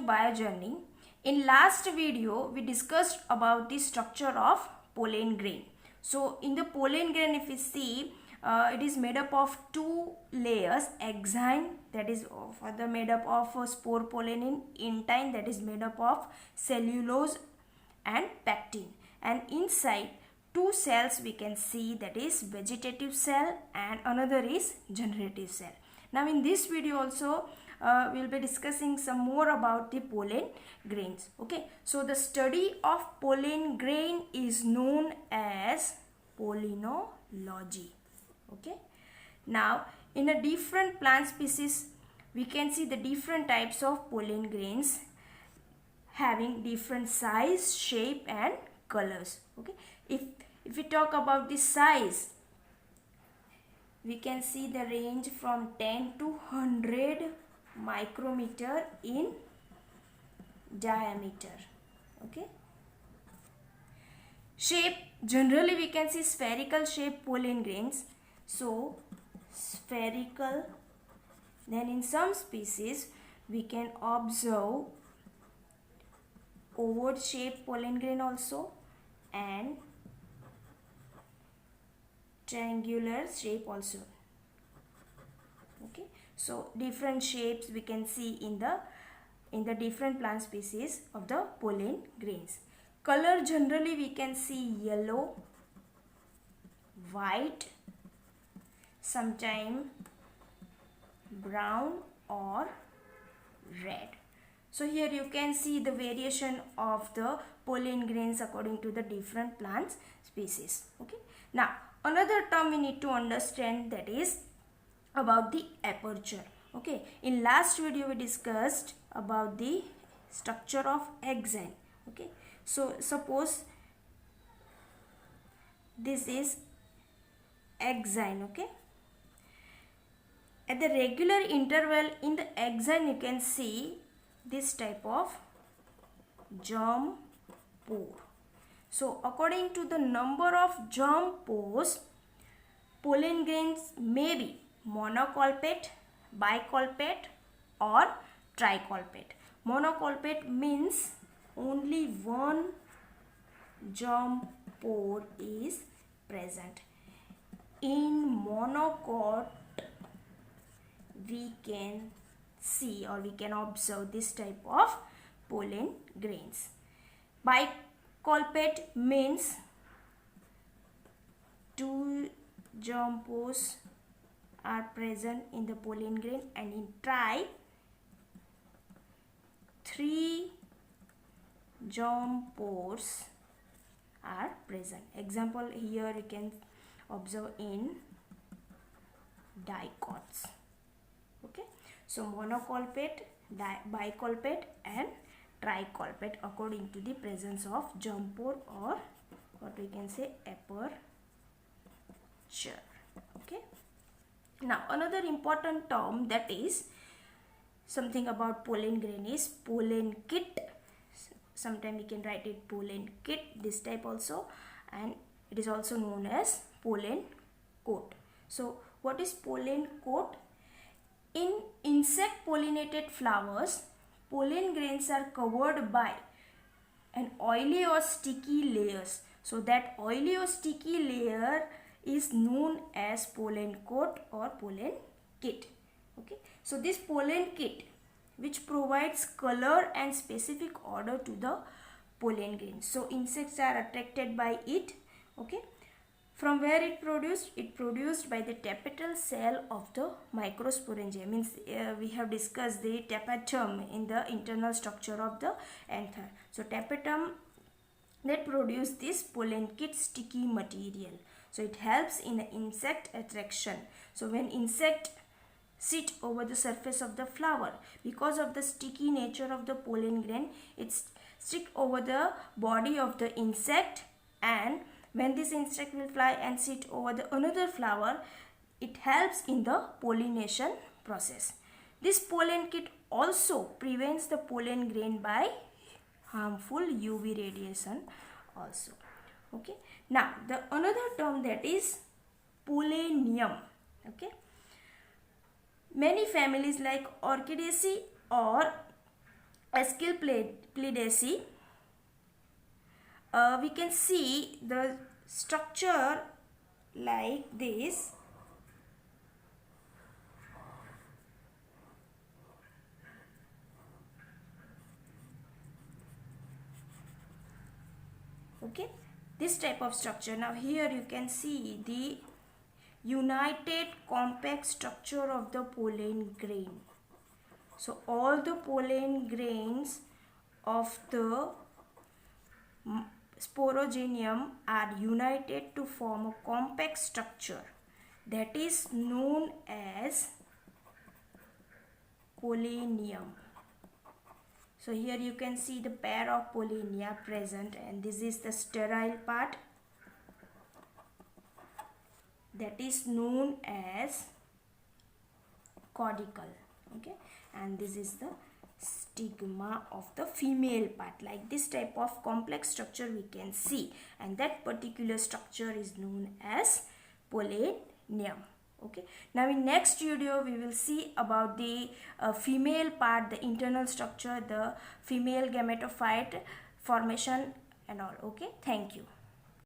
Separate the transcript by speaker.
Speaker 1: BioJourney. In last video we discussed about the structure of pollen grain. So in the pollen grain, if we see, it is made up of two layers: exine, that is further made up of spore pollen, in intine, that is made up of cellulose and pectin, and inside two cells we can see, that is vegetative cell and another is generative cell. Now in this video also we will be discussing some more about the pollen grains. Okay, so the study of pollen grain is known as pollinology. Okay, now in a different plant species we can see the different types of pollen grains having different size, shape and colors. Okay, if we talk about the size, we can see the range from 10 to 100 micrometer in diameter. Okay, shape, generally we can see spherical shape pollen grains, so spherical. Then in some species we can observe ovate shape pollen grain also and triangular shape also. Okay, so different shapes we can see in the different plant species of the pollen grains. Color, generally we can see yellow, white, sometime brown or red. So here you can see the variation of the pollen grains according to the different plant species. Okay, now another term we need to understand, that is about the aperture. Okay, in last video we discussed about the structure of exine. Okay, so suppose this is exine. Okay, at the regular interval in the exine you can see this type of germ pore. So according to the number of germ pores, pollen grains may be monocolpate, bicolpate or tricolpate. Monocolpate means only one germ pore is present. In monocot we can see or we can observe this type of pollen grains. Bicolpate means two germ pores are present in the pollen grain, and in tri, three germ pores are present. Example here you can observe in dicots. Okay, so monocolpate, bicolpate and tricolpate according to the presence of germ pore or what we can say aperture. Okay, now another important term, that is something about pollen grain, is pollen kit. Sometimes we can write it pollen kit, this type also, and it is also known as pollen coat. So what is pollen coat? In insect pollinated flowers, pollen grains are covered by an oily or sticky layers. So that oily or sticky layer is known as pollen coat or pollen kit. Okay, so this pollen kit, which provides color and specific order to the pollen grains. So insects are attracted by it. Okay, from where it produced? It produced by the tapetal cell of the microsporangia. Means we have discussed the tapetum in the internal structure of the anther. So tapetum that produce this pollen kit sticky material. So it helps in the insect attraction. So when insect sit over the surface of the flower, because of the sticky nature of the pollen grain, it stick over the body of the insect, and when this insect will fly and sit over the another flower, it helps in the pollination process. This pollen kit also prevents the pollen grain by harmful UV radiation also. Okay, now the another term, that is pollenium. Okay, many families like Orchidaceae or Asclepiadaceae, we can see the structure like this. Okay, this type of structure. Now here you can see the united compact structure of the pollen grain. So all the pollen grains of the sporogenium are united to form a compact structure that is known as pollenium. So here you can see the pair of pollenia present, and this is the sterile part that is known as caudicle. Okay, and this is the stigma of the female part. Like this type of complex structure we can see, and that particular structure is known as pollenium. Okay, now in next video we will see about the female part, the internal structure, the female gametophyte formation and all. Okay, thank you.